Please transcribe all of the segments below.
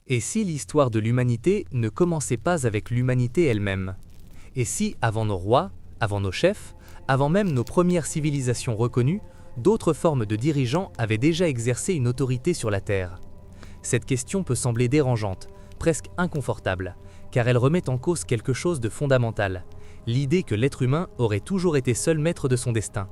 Et si l'histoire de l'humanité ne commençait pas avec l'humanité elle-même? Et si, avant nos rois, avant nos chefs, avant même nos premières civilisations reconnues, d'autres formes de dirigeants avaient déjà exercé une autorité sur la Terre? Cette question peut sembler dérangeante, presque inconfortable, car elle remet en cause quelque chose de fondamental, l'idée que l'être humain aurait toujours été seul maître de son destin.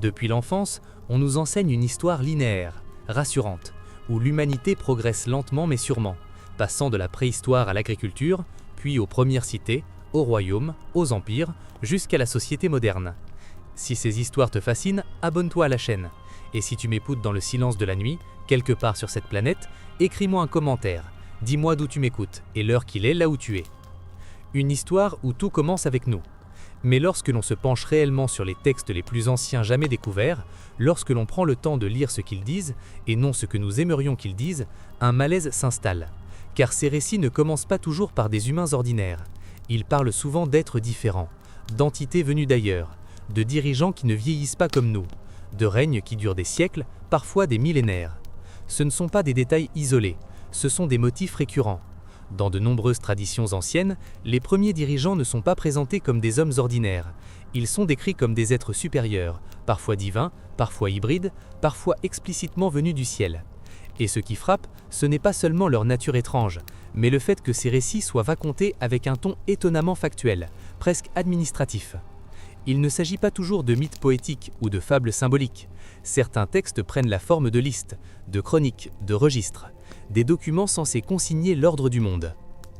Depuis l'enfance, on nous enseigne une histoire linéaire, rassurante, où l'humanité progresse lentement mais sûrement, passant de la préhistoire à l'agriculture, puis aux premières cités, aux royaumes, aux empires, jusqu'à la société moderne. Si ces histoires te fascinent, abonne-toi à la chaîne. Et si tu m'écoutes dans le silence de la nuit, quelque part sur cette planète, écris-moi un commentaire. Dis-moi d'où tu m'écoutes et l'heure qu'il est là où tu es. Une histoire où tout commence avec nous. Mais lorsque l'on se penche réellement sur les textes les plus anciens jamais découverts, lorsque l'on prend le temps de lire ce qu'ils disent, et non ce que nous aimerions qu'ils disent, un malaise s'installe. Car ces récits ne commencent pas toujours par des humains ordinaires. Ils parlent souvent d'êtres différents, d'entités venues d'ailleurs, de dirigeants qui ne vieillissent pas comme nous, de règnes qui durent des siècles, parfois des millénaires. Ce ne sont pas des détails isolés, ce sont des motifs récurrents. Dans de nombreuses traditions anciennes, les premiers dirigeants ne sont pas présentés comme des hommes ordinaires. Ils sont décrits comme des êtres supérieurs, parfois divins, parfois hybrides, parfois explicitement venus du ciel. Et ce qui frappe, ce n'est pas seulement leur nature étrange, mais le fait que ces récits soient racontés avec un ton étonnamment factuel, presque administratif. Il ne s'agit pas toujours de mythes poétiques ou de fables symboliques. Certains textes prennent la forme de listes, de chroniques, de registres, des documents censés consigner l'ordre du monde.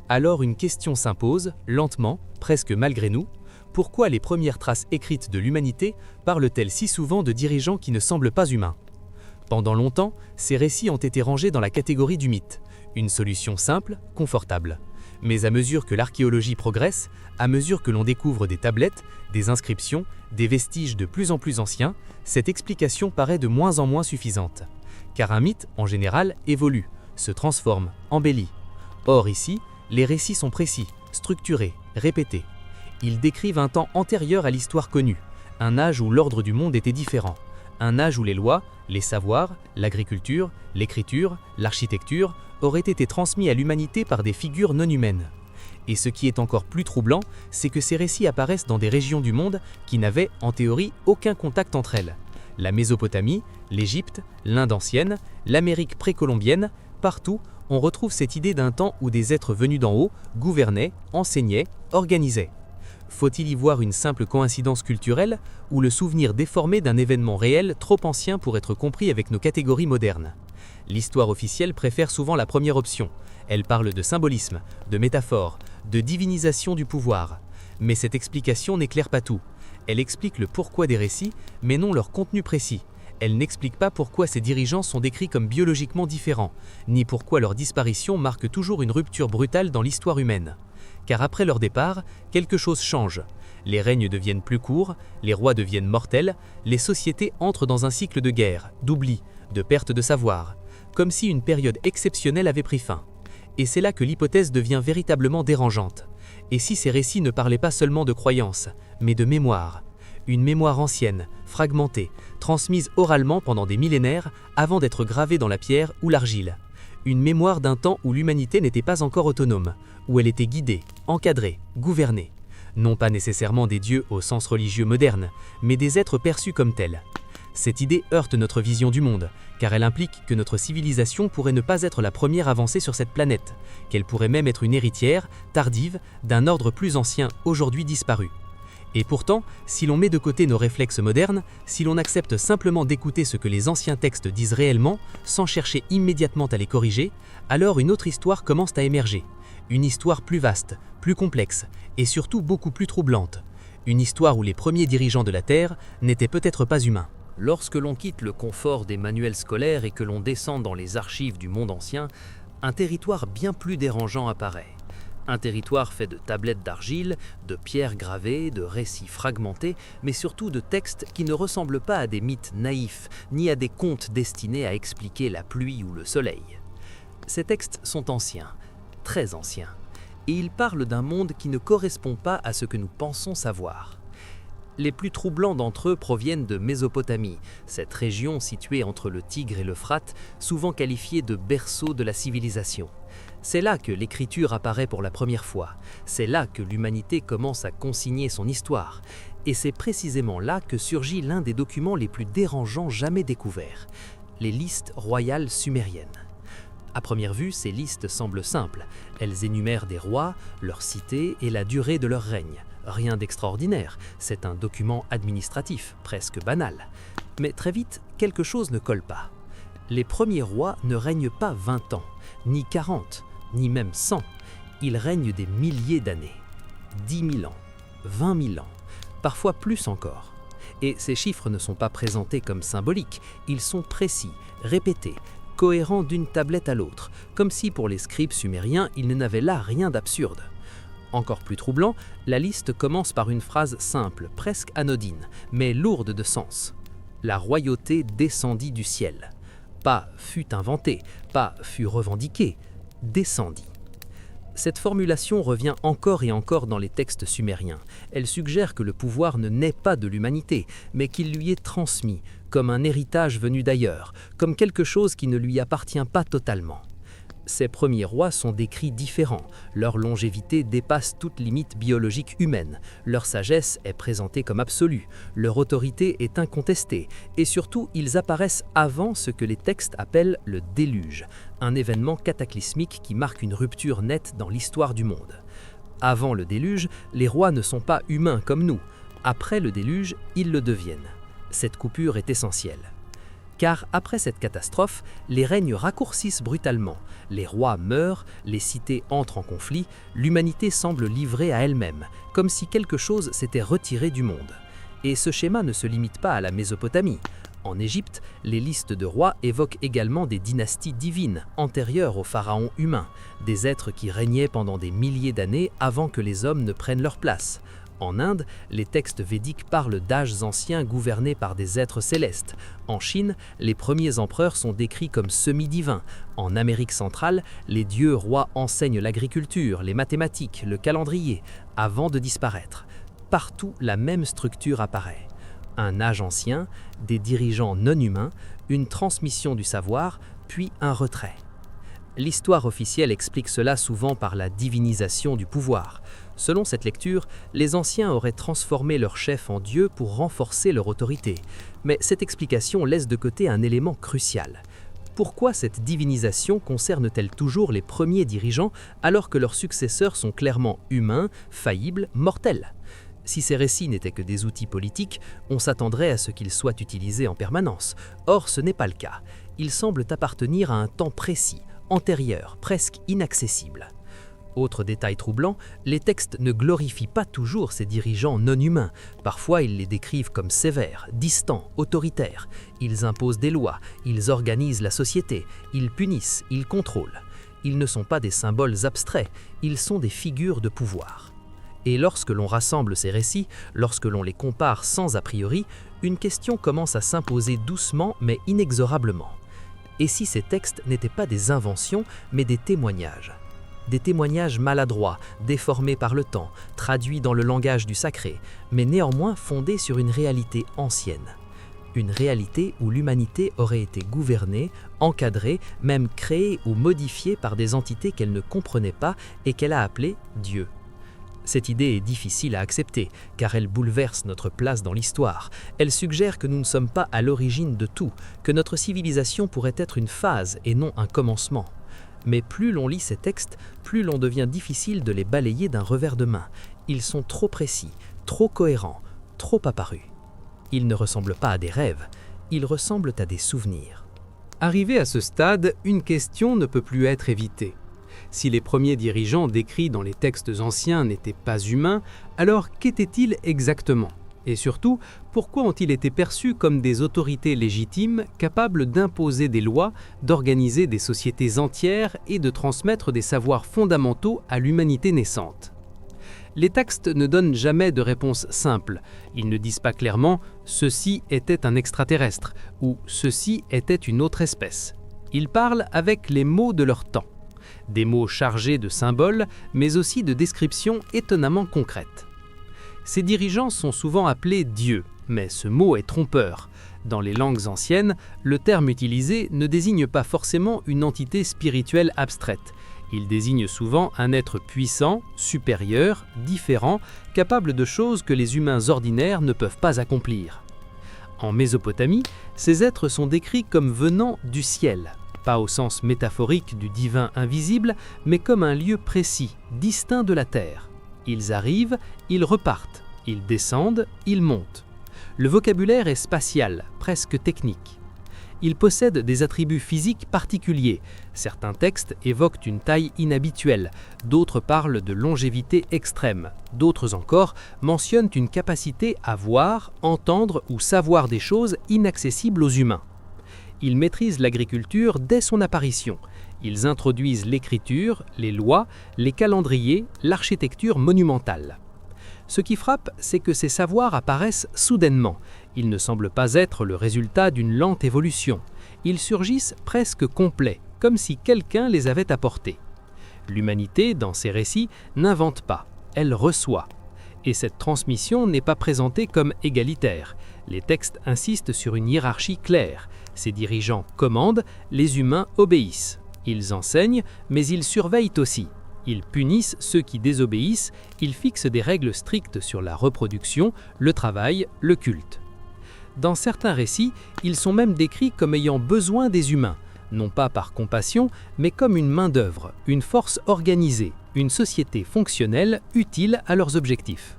Alors une question s'impose, lentement, presque malgré nous, pourquoi les premières traces écrites de l'humanité parlent-elles si souvent de dirigeants qui ne semblent pas humains? Pendant longtemps, ces récits ont été rangés dans la catégorie du mythe, une solution simple, confortable. Mais à mesure que l'archéologie progresse, à mesure que l'on découvre des tablettes, des inscriptions, des vestiges de plus en plus anciens, cette explication paraît de moins en moins suffisante. Car un mythe, en général, évolue, se transforme, embellit. Or ici, les récits sont précis, structurés, répétés. Ils décrivent un temps antérieur à l'histoire connue, un âge où l'ordre du monde était différent, un âge où les lois, les savoirs, l'agriculture, l'écriture, l'architecture auraient été transmis à l'humanité par des figures non humaines. Et ce qui est encore plus troublant, c'est que ces récits apparaissent dans des régions du monde qui n'avaient, en théorie, aucun contact entre elles. La Mésopotamie, l'Égypte, l'Inde ancienne, l'Amérique précolombienne, partout, on retrouve cette idée d'un temps où des êtres venus d'en haut gouvernaient, enseignaient, organisaient. Faut-il y voir une simple coïncidence culturelle ou le souvenir déformé d'un événement réel trop ancien pour être compris avec nos catégories modernes? L'histoire officielle préfère souvent la première option. Elle parle de symbolisme, de métaphore, de divinisation du pouvoir. Mais cette explication n'éclaire pas tout. Elle explique le pourquoi des récits, mais non leur contenu précis. Elle n'explique pas pourquoi ces dirigeants sont décrits comme biologiquement différents, ni pourquoi leur disparition marque toujours une rupture brutale dans l'histoire humaine. Car après leur départ, quelque chose change. Les règnes deviennent plus courts, les rois deviennent mortels, les sociétés entrent dans un cycle de guerre, d'oubli, de perte de savoir, comme si une période exceptionnelle avait pris fin. Et c'est là que l'hypothèse devient véritablement dérangeante. Et si ces récits ne parlaient pas seulement de croyances, mais de mémoire? Une mémoire ancienne, fragmentée, transmise oralement pendant des millénaires avant d'être gravée dans la pierre ou l'argile. Une mémoire d'un temps où l'humanité n'était pas encore autonome, où elle était guidée, encadrée, gouvernée. Non pas nécessairement des dieux au sens religieux moderne, mais des êtres perçus comme tels. Cette idée heurte notre vision du monde, car elle implique que notre civilisation pourrait ne pas être la première avancée sur cette planète, qu'elle pourrait même être une héritière, tardive, d'un ordre plus ancien, aujourd'hui disparu. Et pourtant, si l'on met de côté nos réflexes modernes, si l'on accepte simplement d'écouter ce que les anciens textes disent réellement, sans chercher immédiatement à les corriger, alors une autre histoire commence à émerger. Une histoire plus vaste, plus complexe, et surtout beaucoup plus troublante. Une histoire où les premiers dirigeants de la Terre n'étaient peut-être pas humains. Lorsque l'on quitte le confort des manuels scolaires et que l'on descend dans les archives du monde ancien, un territoire bien plus dérangeant apparaît. Un territoire fait de tablettes d'argile, de pierres gravées, de récits fragmentés, mais surtout de textes qui ne ressemblent pas à des mythes naïfs, ni à des contes destinés à expliquer la pluie ou le soleil. Ces textes sont anciens, très anciens, et ils parlent d'un monde qui ne correspond pas à ce que nous pensons savoir. Les plus troublants d'entre eux proviennent de Mésopotamie, cette région située entre le Tigre et l'Euphrate, souvent qualifiée de berceau de la civilisation. C'est là que l'écriture apparaît pour la première fois, c'est là que l'humanité commence à consigner son histoire, et c'est précisément là que surgit l'un des documents les plus dérangeants jamais découverts, les listes royales sumériennes. À première vue, ces listes semblent simples, elles énumèrent des rois, leurs cités et la durée de leur règne. Rien d'extraordinaire, c'est un document administratif, presque banal. Mais très vite, quelque chose ne colle pas. Les premiers rois ne règnent pas 20 ans, ni 40, ni même 100. Ils règnent des milliers d'années. 10 000 ans, 20 000 ans, parfois plus encore. Et ces chiffres ne sont pas présentés comme symboliques, ils sont précis, répétés, cohérents d'une tablette à l'autre, comme si pour les scribes sumériens, il n'avait là rien d'absurde. Encore plus troublant, la liste commence par une phrase simple, presque anodine, mais lourde de sens. La royauté descendit du ciel. Pas fut inventée, pas fut revendiquée, descendit. Cette formulation revient encore et encore dans les textes sumériens. Elle suggère que le pouvoir ne naît pas de l'humanité, mais qu'il lui est transmis, comme un héritage venu d'ailleurs, comme quelque chose qui ne lui appartient pas totalement. Ces premiers rois sont décrits différents, leur longévité dépasse toute limite biologique humaine, leur sagesse est présentée comme absolue, leur autorité est incontestée, et surtout ils apparaissent avant ce que les textes appellent le déluge, un événement cataclysmique qui marque une rupture nette dans l'histoire du monde. Avant le déluge, les rois ne sont pas humains comme nous, après le déluge, ils le deviennent. Cette coupure est essentielle. Car après cette catastrophe, les règnes raccourcissent brutalement, les rois meurent, les cités entrent en conflit, l'humanité semble livrée à elle-même, comme si quelque chose s'était retiré du monde. Et ce schéma ne se limite pas à la Mésopotamie. En Égypte, les listes de rois évoquent également des dynasties divines, antérieures aux pharaons humains, des êtres qui régnaient pendant des milliers d'années avant que les hommes ne prennent leur place. En Inde, les textes védiques parlent d'âges anciens gouvernés par des êtres célestes. En Chine, les premiers empereurs sont décrits comme semi-divins. En Amérique centrale, les dieux rois enseignent l'agriculture, les mathématiques, le calendrier, avant de disparaître. Partout, la même structure apparaît. Un âge ancien, des dirigeants non humains, une transmission du savoir, puis un retrait. L'histoire officielle explique cela souvent par la divinisation du pouvoir. Selon cette lecture, les anciens auraient transformé leur chef en Dieu pour renforcer leur autorité. Mais cette explication laisse de côté un élément crucial. Pourquoi cette divinisation concerne-t-elle toujours les premiers dirigeants alors que leurs successeurs sont clairement humains, faillibles, mortels ? Si ces récits n'étaient que des outils politiques, on s'attendrait à ce qu'ils soient utilisés en permanence. Or, ce n'est pas le cas. Ils semblent appartenir à un temps précis, antérieur, presque inaccessible. Autre détail troublant, les textes ne glorifient pas toujours ces dirigeants non humains. Parfois, ils les décrivent comme sévères, distants, autoritaires. Ils imposent des lois, ils organisent la société, ils punissent, ils contrôlent. Ils ne sont pas des symboles abstraits, ils sont des figures de pouvoir. Et lorsque l'on rassemble ces récits, lorsque l'on les compare sans a priori, une question commence à s'imposer doucement mais inexorablement. Et si ces textes n'étaient pas des inventions, mais des témoignages ? Des témoignages maladroits, déformés par le temps, traduits dans le langage du sacré, mais néanmoins fondés sur une réalité ancienne. Une réalité où l'humanité aurait été gouvernée, encadrée, même créée ou modifiée par des entités qu'elle ne comprenait pas et qu'elle a appelées Dieu. Cette idée est difficile à accepter, car elle bouleverse notre place dans l'histoire. Elle suggère que nous ne sommes pas à l'origine de tout, que notre civilisation pourrait être une phase et non un commencement. Mais plus l'on lit ces textes, plus l'on devient difficile de les balayer d'un revers de main. Ils sont trop précis, trop cohérents, trop apparus. Ils ne ressemblent pas à des rêves, ils ressemblent à des souvenirs. Arrivé à ce stade, une question ne peut plus être évitée. Si les premiers dirigeants décrits dans les textes anciens n'étaient pas humains, alors qu'étaient-ils exactement ? Et surtout, pourquoi ont-ils été perçus comme des autorités légitimes, capables d'imposer des lois, d'organiser des sociétés entières et de transmettre des savoirs fondamentaux à l'humanité naissante ? Les textes ne donnent jamais de réponse simple. Ils ne disent pas clairement « ceci était un extraterrestre » ou « ceci était une autre espèce ». Ils parlent avec les mots de leur temps. Des mots chargés de symboles, mais aussi de descriptions étonnamment concrètes. Ces dirigeants sont souvent appelés dieux, mais ce mot est trompeur. Dans les langues anciennes, le terme utilisé ne désigne pas forcément une entité spirituelle abstraite. Il désigne souvent un être puissant, supérieur, différent, capable de choses que les humains ordinaires ne peuvent pas accomplir. En Mésopotamie, ces êtres sont décrits comme venant du ciel, pas au sens métaphorique du divin invisible, mais comme un lieu précis, distinct de la terre. Ils arrivent, ils repartent, ils descendent, ils montent. Le vocabulaire est spatial, presque technique. Ils possèdent des attributs physiques particuliers. Certains textes évoquent une taille inhabituelle, d'autres parlent de longévité extrême, d'autres encore mentionnent une capacité à voir, entendre ou savoir des choses inaccessibles aux humains. Ils maîtrisent l'agriculture dès son apparition. Ils introduisent l'écriture, les lois, les calendriers, l'architecture monumentale. Ce qui frappe, c'est que ces savoirs apparaissent soudainement. Ils ne semblent pas être le résultat d'une lente évolution. Ils surgissent presque complets, comme si quelqu'un les avait apportés. L'humanité, dans ces récits, n'invente pas, elle reçoit. Et cette transmission n'est pas présentée comme égalitaire. Les textes insistent sur une hiérarchie claire. Ces dirigeants commandent, les humains obéissent. Ils enseignent, mais ils surveillent aussi. Ils punissent ceux qui désobéissent, ils fixent des règles strictes sur la reproduction, le travail, le culte. Dans certains récits, ils sont même décrits comme ayant besoin des humains, non pas par compassion, mais comme une main-d'œuvre, une force organisée, une société fonctionnelle utile à leurs objectifs.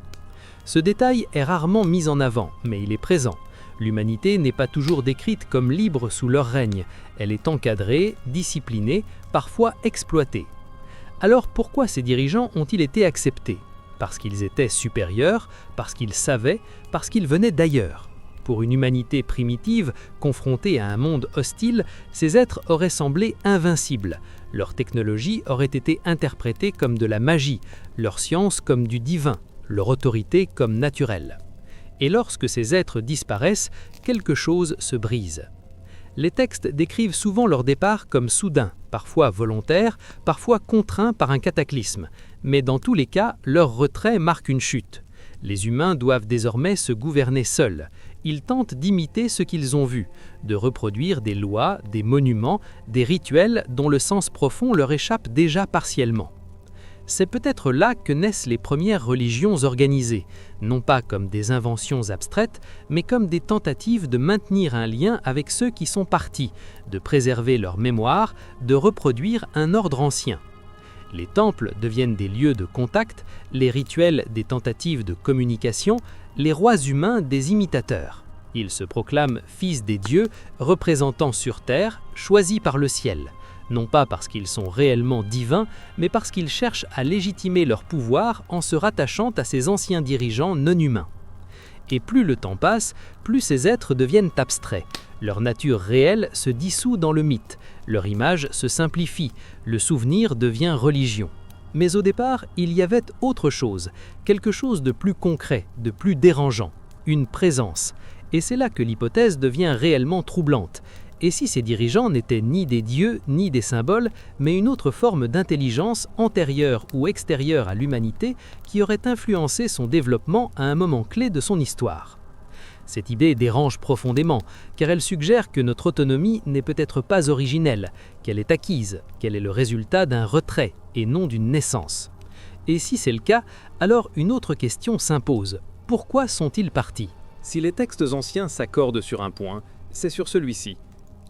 Ce détail est rarement mis en avant, mais il est présent. L'humanité n'est pas toujours décrite comme libre sous leur règne, elle est encadrée, disciplinée, parfois exploitée. Alors pourquoi ces dirigeants ont-ils été acceptés? Parce qu'ils étaient supérieurs, parce qu'ils savaient, parce qu'ils venaient d'ailleurs. Pour une humanité primitive, confrontée à un monde hostile, ces êtres auraient semblé invincibles. Leur technologie aurait été interprétée comme de la magie, leur science comme du divin, leur autorité comme naturelle. Et lorsque ces êtres disparaissent, quelque chose se brise. Les textes décrivent souvent leur départ comme soudain, parfois volontaire, parfois contraint par un cataclysme. Mais dans tous les cas, leur retrait marque une chute. Les humains doivent désormais se gouverner seuls. Ils tentent d'imiter ce qu'ils ont vu, de reproduire des lois, des monuments, des rituels dont le sens profond leur échappe déjà partiellement. C'est peut-être là que naissent les premières religions organisées, non pas comme des inventions abstraites, mais comme des tentatives de maintenir un lien avec ceux qui sont partis, de préserver leur mémoire, de reproduire un ordre ancien. Les temples deviennent des lieux de contact, les rituels des tentatives de communication, les rois humains des imitateurs. Ils se proclament fils des dieux, représentants sur terre, choisis par le ciel. Non pas parce qu'ils sont réellement divins, mais parce qu'ils cherchent à légitimer leur pouvoir en se rattachant à ces anciens dirigeants non humains. Et plus le temps passe, plus ces êtres deviennent abstraits. Leur nature réelle se dissout dans le mythe, leur image se simplifie, le souvenir devient religion. Mais au départ, il y avait autre chose, quelque chose de plus concret, de plus dérangeant, une présence. Et c'est là que l'hypothèse devient réellement troublante. Et si ces dirigeants n'étaient ni des dieux ni des symboles, mais une autre forme d'intelligence antérieure ou extérieure à l'humanité qui aurait influencé son développement à un moment clé de son histoire? Cette idée dérange profondément, car elle suggère que notre autonomie n'est peut-être pas originelle, qu'elle est acquise, qu'elle est le résultat d'un retrait et non d'une naissance. Et si c'est le cas, alors une autre question s'impose. Pourquoi sont-ils partis? Si les textes anciens s'accordent sur un point, c'est sur celui-ci.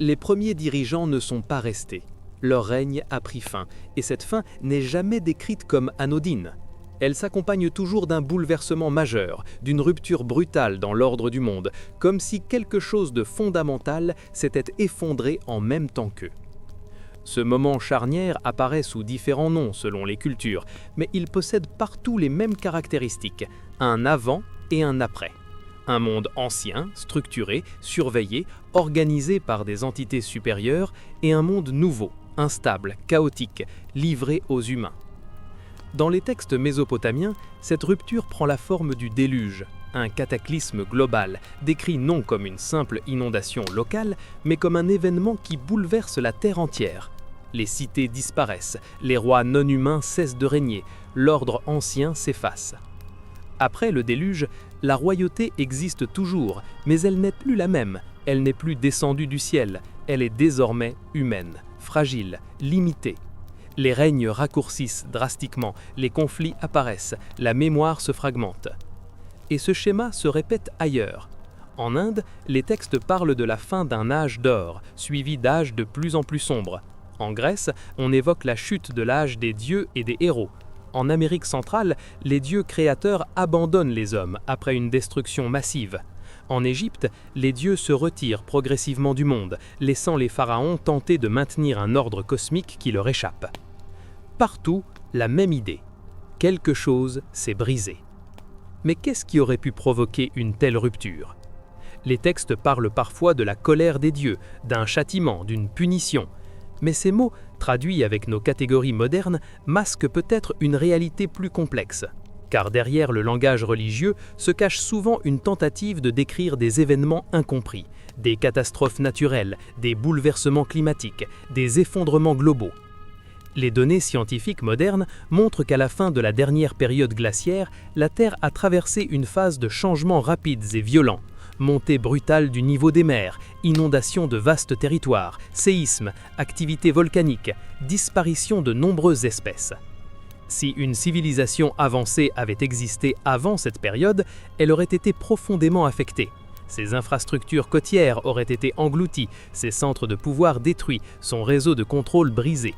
Les premiers dirigeants ne sont pas restés. Leur règne a pris fin, et cette fin n'est jamais décrite comme anodine. Elle s'accompagne toujours d'un bouleversement majeur, d'une rupture brutale dans l'ordre du monde, comme si quelque chose de fondamental s'était effondré en même temps qu'eux. Ce moment charnière apparaît sous différents noms selon les cultures, mais il possède partout les mêmes caractéristiques, un avant et un après. Un monde ancien, structuré, surveillé, organisé par des entités supérieures, et un monde nouveau, instable, chaotique, livré aux humains. Dans les textes mésopotamiens, cette rupture prend la forme du déluge, un cataclysme global, décrit non comme une simple inondation locale, mais comme un événement qui bouleverse la terre entière. Les cités disparaissent, les rois non humains cessent de régner, l'ordre ancien s'efface. Après le déluge, la royauté existe toujours, mais elle n'est plus la même, elle n'est plus descendue du ciel, elle est désormais humaine, fragile, limitée. Les règnes raccourcissent drastiquement, les conflits apparaissent, la mémoire se fragmente. Et ce schéma se répète ailleurs. En Inde, les textes parlent de la fin d'un âge d'or, suivi d'âges de plus en plus sombres. En Grèce, on évoque la chute de l'âge des dieux et des héros. En Amérique centrale, les dieux créateurs abandonnent les hommes après une destruction massive. En Égypte, les dieux se retirent progressivement du monde, laissant les pharaons tenter de maintenir un ordre cosmique qui leur échappe. Partout, la même idée. Quelque chose s'est brisé. Mais qu'est-ce qui aurait pu provoquer une telle rupture ? Les textes parlent parfois de la colère des dieux, d'un châtiment, d'une punition. Mais ces mots, traduits avec nos catégories modernes, masquent peut-être une réalité plus complexe. Car derrière le langage religieux se cache souvent une tentative de décrire des événements incompris, des catastrophes naturelles, des bouleversements climatiques, des effondrements globaux. Les données scientifiques modernes montrent qu'à la fin de la dernière période glaciaire, la Terre a traversé une phase de changements rapides et violents. Montée brutale du niveau des mers, inondation de vastes territoires, séismes, activité volcanique, disparition de nombreuses espèces. Si une civilisation avancée avait existé avant cette période, elle aurait été profondément affectée. Ses infrastructures côtières auraient été englouties, ses centres de pouvoir détruits, son réseau de contrôle brisé.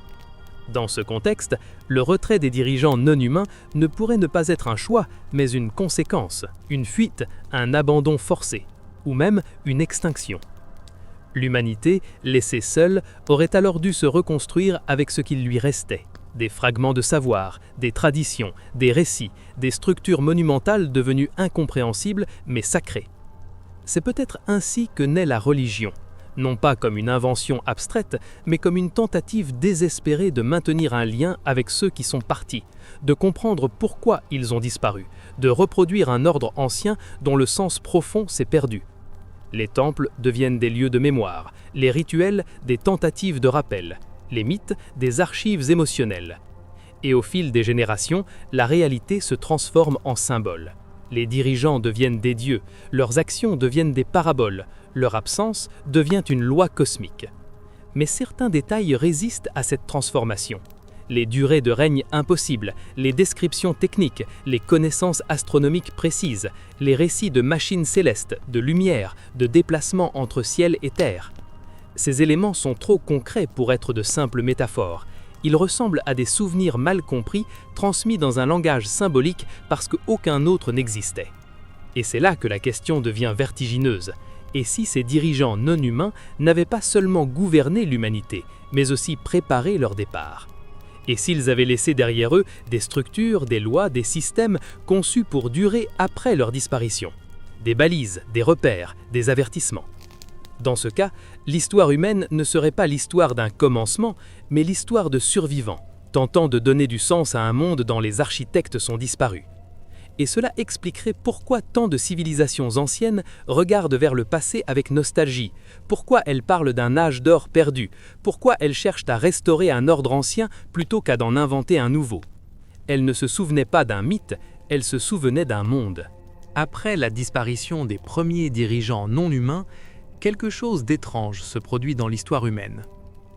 Dans ce contexte, le retrait des dirigeants non humains ne pourrait ne pas être un choix, mais une conséquence, une fuite, un abandon forcé, ou même une extinction. L'humanité, laissée seule, aurait alors dû se reconstruire avec ce qu'il lui restait. Des fragments de savoir, des traditions, des récits, des structures monumentales devenues incompréhensibles mais sacrées. C'est peut-être ainsi que naît la religion. Non pas comme une invention abstraite, mais comme une tentative désespérée de maintenir un lien avec ceux qui sont partis, de comprendre pourquoi ils ont disparu, de reproduire un ordre ancien dont le sens profond s'est perdu. Les temples deviennent des lieux de mémoire, les rituels des tentatives de rappel, les mythes des archives émotionnelles. Et au fil des générations, la réalité se transforme en symbole. Les dirigeants deviennent des dieux, leurs actions deviennent des paraboles, leur absence devient une loi cosmique. Mais certains détails résistent à cette transformation. Les durées de règne impossibles, les descriptions techniques, les connaissances astronomiques précises, les récits de machines célestes, de lumière, de déplacements entre ciel et terre. Ces éléments sont trop concrets pour être de simples métaphores. Ils ressemblent à des souvenirs mal compris, transmis dans un langage symbolique parce qu'aucun autre n'existait. Et c'est là que la question devient vertigineuse. Et si ces dirigeants non humains n'avaient pas seulement gouverné l'humanité, mais aussi préparé leur départ ? Et s'ils avaient laissé derrière eux des structures, des lois, des systèmes conçus pour durer après leur disparition ? Des balises, des repères, des avertissements. Dans ce cas, l'histoire humaine ne serait pas l'histoire d'un commencement, mais l'histoire de survivants, tentant de donner du sens à un monde dont les architectes sont disparus. Et cela expliquerait pourquoi tant de civilisations anciennes regardent vers le passé avec nostalgie, pourquoi elles parlent d'un âge d'or perdu, pourquoi elles cherchent à restaurer un ordre ancien plutôt qu'à d'en inventer un nouveau. Elles ne se souvenaient pas d'un mythe, elles se souvenaient d'un monde. Après la disparition des premiers dirigeants non humains, quelque chose d'étrange se produit dans l'histoire humaine.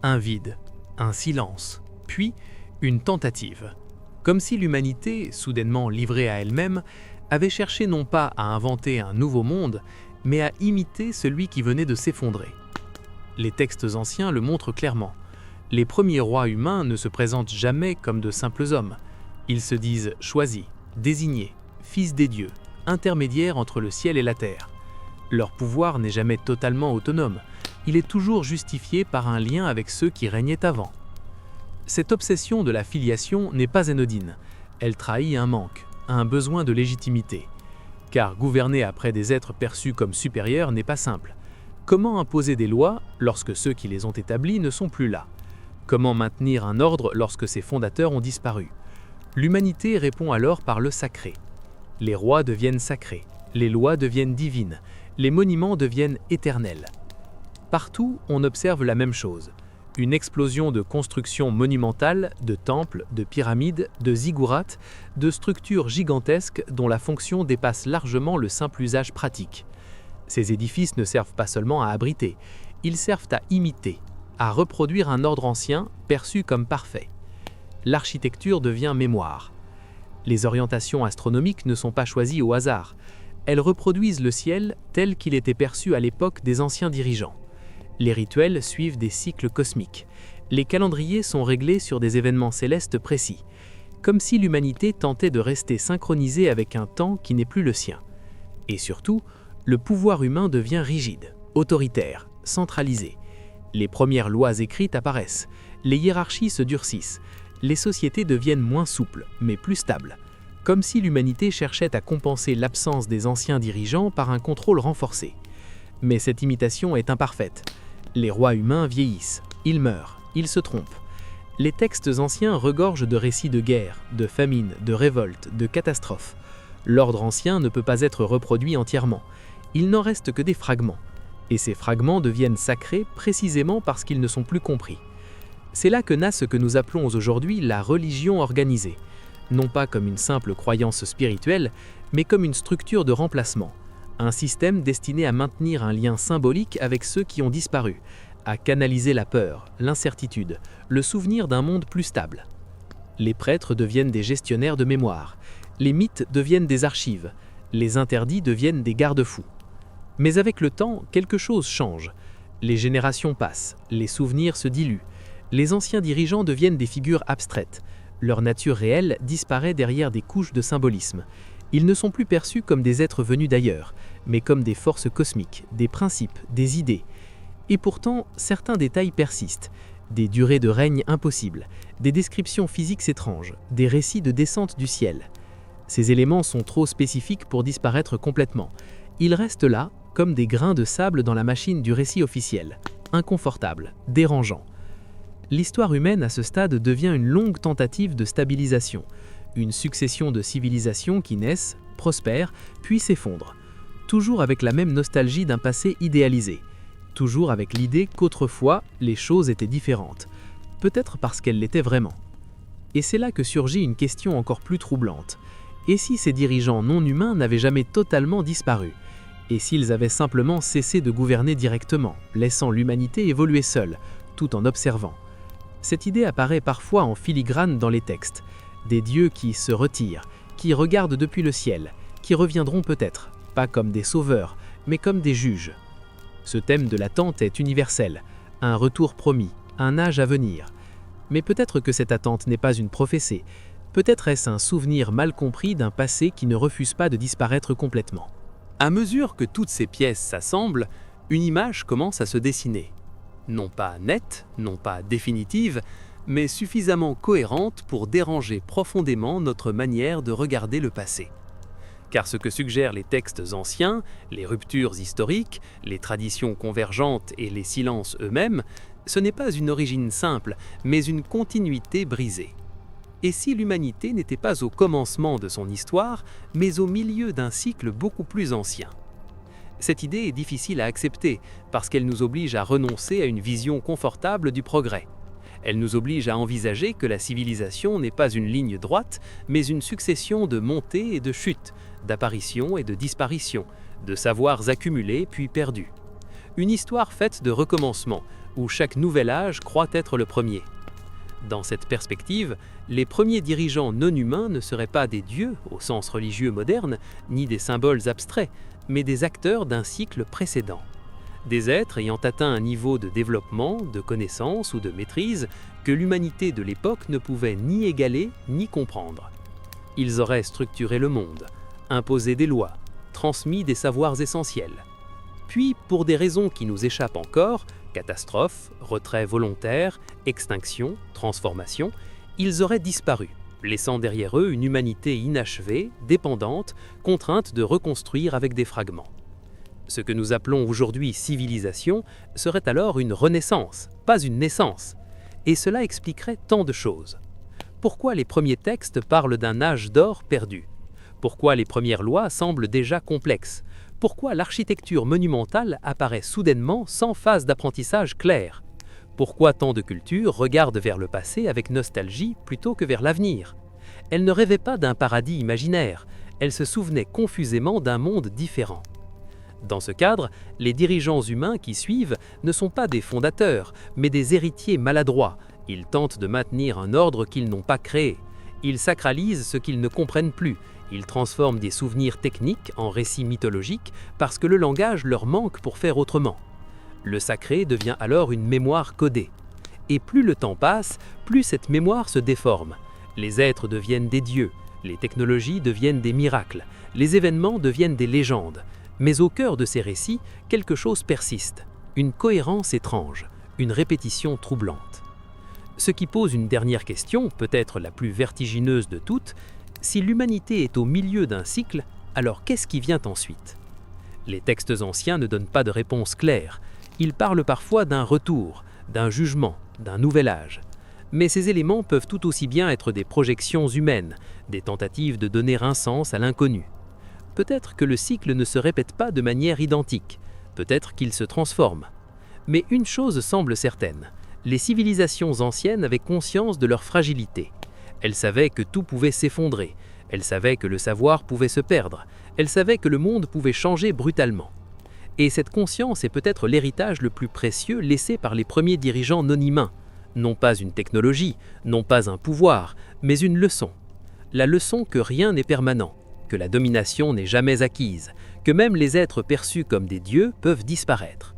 Un vide, un silence, puis une tentative. Comme si l'humanité, soudainement livrée à elle-même, avait cherché non pas à inventer un nouveau monde, mais à imiter celui qui venait de s'effondrer. Les textes anciens le montrent clairement. Les premiers rois humains ne se présentent jamais comme de simples hommes. Ils se disent choisis, désignés, fils des dieux, intermédiaires entre le ciel et la terre. Leur pouvoir n'est jamais totalement autonome, il est toujours justifié par un lien avec ceux qui régnaient avant. Cette obsession de la filiation n'est pas anodine, elle trahit un manque, un besoin de légitimité. Car gouverner après des êtres perçus comme supérieurs n'est pas simple. Comment imposer des lois lorsque ceux qui les ont établies ne sont plus là ? Comment maintenir un ordre lorsque ses fondateurs ont disparu ? L'humanité répond alors par le sacré. Les rois deviennent sacrés, les lois deviennent divines, les monuments deviennent éternels. Partout, on observe la même chose. Une explosion de constructions monumentales, de temples, de pyramides, de ziggourats, de structures gigantesques dont la fonction dépasse largement le simple usage pratique. Ces édifices ne servent pas seulement à abriter, ils servent à imiter, à reproduire un ordre ancien perçu comme parfait. L'architecture devient mémoire. Les orientations astronomiques ne sont pas choisies au hasard. Elles reproduisent le ciel tel qu'il était perçu à l'époque des anciens dirigeants. Les rituels suivent des cycles cosmiques. Les calendriers sont réglés sur des événements célestes précis, comme si l'humanité tentait de rester synchronisée avec un temps qui n'est plus le sien. Et surtout, le pouvoir humain devient rigide, autoritaire, centralisé. Les premières lois écrites apparaissent, les hiérarchies se durcissent, les sociétés deviennent moins souples, mais plus stables, comme si l'humanité cherchait à compenser l'absence des anciens dirigeants par un contrôle renforcé. Mais cette imitation est imparfaite. Les rois humains vieillissent, ils meurent, ils se trompent. Les textes anciens regorgent de récits de guerre, de famines, de révoltes, de catastrophes. L'ordre ancien ne peut pas être reproduit entièrement. Il n'en reste que des fragments. Et ces fragments deviennent sacrés précisément parce qu'ils ne sont plus compris. C'est là que naît ce que nous appelons aujourd'hui la religion organisée. Non pas comme une simple croyance spirituelle, mais comme une structure de remplacement. Un système destiné à maintenir un lien symbolique avec ceux qui ont disparu, à canaliser la peur, l'incertitude, le souvenir d'un monde plus stable. Les prêtres deviennent des gestionnaires de mémoire, les mythes deviennent des archives, les interdits deviennent des garde-fous. Mais avec le temps, quelque chose change. Les générations passent, les souvenirs se diluent, les anciens dirigeants deviennent des figures abstraites, leur nature réelle disparaît derrière des couches de symbolisme. Ils ne sont plus perçus comme des êtres venus d'ailleurs, mais comme des forces cosmiques, des principes, des idées. Et pourtant, certains détails persistent. Des durées de règne impossibles, des descriptions physiques étranges, des récits de descente du ciel. Ces éléments sont trop spécifiques pour disparaître complètement. Ils restent là, comme des grains de sable dans la machine du récit officiel, inconfortables, dérangeants. L'histoire humaine à ce stade devient une longue tentative de stabilisation, une succession de civilisations qui naissent, prospèrent, puis s'effondrent, toujours avec la même nostalgie d'un passé idéalisé, toujours avec l'idée qu'autrefois, les choses étaient différentes, peut-être parce qu'elles l'étaient vraiment. Et c'est là que surgit une question encore plus troublante. Et si ces dirigeants non humains n'avaient jamais totalement disparu? Et s'ils avaient simplement cessé de gouverner directement, laissant l'humanité évoluer seule, tout en observant? Cette idée apparaît parfois en filigrane dans les textes. Des dieux qui se retirent, qui regardent depuis le ciel, qui reviendront peut-être, pas comme des sauveurs, mais comme des juges. Ce thème de l'attente est universel, un retour promis, un âge à venir. Mais peut-être que cette attente n'est pas une prophétie, peut-être est-ce un souvenir mal compris d'un passé qui ne refuse pas de disparaître complètement. À mesure que toutes ces pièces s'assemblent, une image commence à se dessiner. Non pas nette, non pas définitive, mais suffisamment cohérente pour déranger profondément notre manière de regarder le passé. Car ce que suggèrent les textes anciens, les ruptures historiques, les traditions convergentes et les silences eux-mêmes, ce n'est pas une origine simple, mais une continuité brisée. Et si l'humanité n'était pas au commencement de son histoire, mais au milieu d'un cycle beaucoup plus ancien? Cette idée est difficile à accepter, parce qu'elle nous oblige à renoncer à une vision confortable du progrès. Elle nous oblige à envisager que la civilisation n'est pas une ligne droite, mais une succession de montées et de chutes, d'apparitions et de disparitions, de savoirs accumulés puis perdus. Une histoire faite de recommencements, où chaque nouvel âge croit être le premier. Dans cette perspective, les premiers dirigeants non humains ne seraient pas des dieux au sens religieux moderne, ni des symboles abstraits, mais des acteurs d'un cycle précédent. Des êtres ayant atteint un niveau de développement, de connaissance ou de maîtrise que l'humanité de l'époque ne pouvait ni égaler ni comprendre. Ils auraient structuré le monde, imposé des lois, transmis des savoirs essentiels. Puis, pour des raisons qui nous échappent encore, catastrophes, retrait volontaire, extinction, transformation, ils auraient disparu, laissant derrière eux une humanité inachevée, dépendante, contrainte de reconstruire avec des fragments. Ce que nous appelons aujourd'hui civilisation serait alors une renaissance, pas une naissance. Et cela expliquerait tant de choses. Pourquoi les premiers textes parlent d'un âge d'or perdu? Pourquoi les premières lois semblent déjà complexes? Pourquoi l'architecture monumentale apparaît soudainement sans phase d'apprentissage claire? Pourquoi tant de cultures regardent vers le passé avec nostalgie plutôt que vers l'avenir? Elles ne rêvaient pas d'un paradis imaginaire, elles se souvenaient confusément d'un monde différent. Dans ce cadre, les dirigeants humains qui suivent ne sont pas des fondateurs, mais des héritiers maladroits. Ils tentent de maintenir un ordre qu'ils n'ont pas créé. Ils sacralisent ce qu'ils ne comprennent plus. Ils transforment des souvenirs techniques en récits mythologiques parce que le langage leur manque pour faire autrement. Le sacré devient alors une mémoire codée. Et plus le temps passe, plus cette mémoire se déforme. Les êtres deviennent des dieux, les technologies deviennent des miracles, les événements deviennent des légendes. Mais au cœur de ces récits, quelque chose persiste, une cohérence étrange, une répétition troublante. Ce qui pose une dernière question, peut-être la plus vertigineuse de toutes, si l'humanité est au milieu d'un cycle, alors qu'est-ce qui vient ensuite? Les textes anciens ne donnent pas de réponse claire. Ils parlent parfois d'un retour, d'un jugement, d'un nouvel âge. Mais ces éléments peuvent tout aussi bien être des projections humaines, des tentatives de donner un sens à l'inconnu. Peut-être que le cycle ne se répète pas de manière identique, peut-être qu'il se transforme. Mais une chose semble certaine, les civilisations anciennes avaient conscience de leur fragilité. Elles savaient que tout pouvait s'effondrer, elles savaient que le savoir pouvait se perdre, elles savaient que le monde pouvait changer brutalement. Et cette conscience est peut-être l'héritage le plus précieux laissé par les premiers dirigeants non-humains. Non pas une technologie, non pas un pouvoir, mais une leçon. La leçon que rien n'est permanent, que la domination n'est jamais acquise, que même les êtres perçus comme des dieux peuvent disparaître.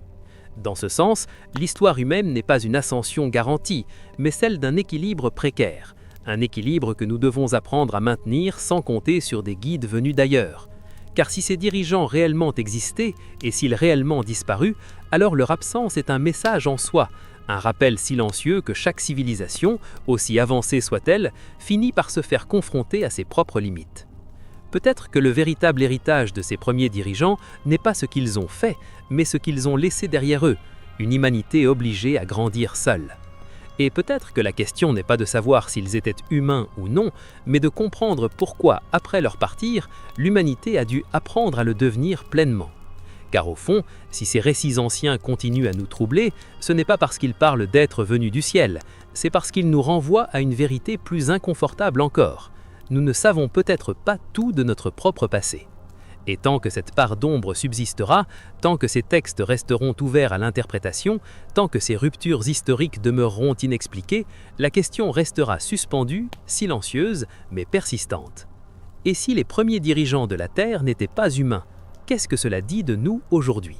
Dans ce sens, l'histoire humaine n'est pas une ascension garantie, mais celle d'un équilibre précaire. Un équilibre que nous devons apprendre à maintenir sans compter sur des guides venus d'ailleurs. Car si ces dirigeants réellement existaient, et s'ils réellement disparus, alors leur absence est un message en soi, un rappel silencieux que chaque civilisation, aussi avancée soit-elle, finit par se faire confronter à ses propres limites. Peut-être que le véritable héritage de ces premiers dirigeants n'est pas ce qu'ils ont fait, mais ce qu'ils ont laissé derrière eux, une humanité obligée à grandir seule. Et peut-être que la question n'est pas de savoir s'ils étaient humains ou non, mais de comprendre pourquoi, après leur partir, l'humanité a dû apprendre à le devenir pleinement. Car au fond, si ces récits anciens continuent à nous troubler, ce n'est pas parce qu'ils parlent d'êtres venus du ciel, c'est parce qu'ils nous renvoient à une vérité plus inconfortable encore. Nous ne savons peut-être pas tout de notre propre passé. Et tant que cette part d'ombre subsistera, tant que ces textes resteront ouverts à l'interprétation, tant que ces ruptures historiques demeureront inexpliquées, la question restera suspendue, silencieuse, mais persistante. Et si les premiers dirigeants de la Terre n'étaient pas humains, qu'est-ce que cela dit de nous aujourd'hui?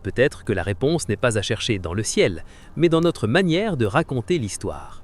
Peut-être que la réponse n'est pas à chercher dans le ciel, mais dans notre manière de raconter l'histoire.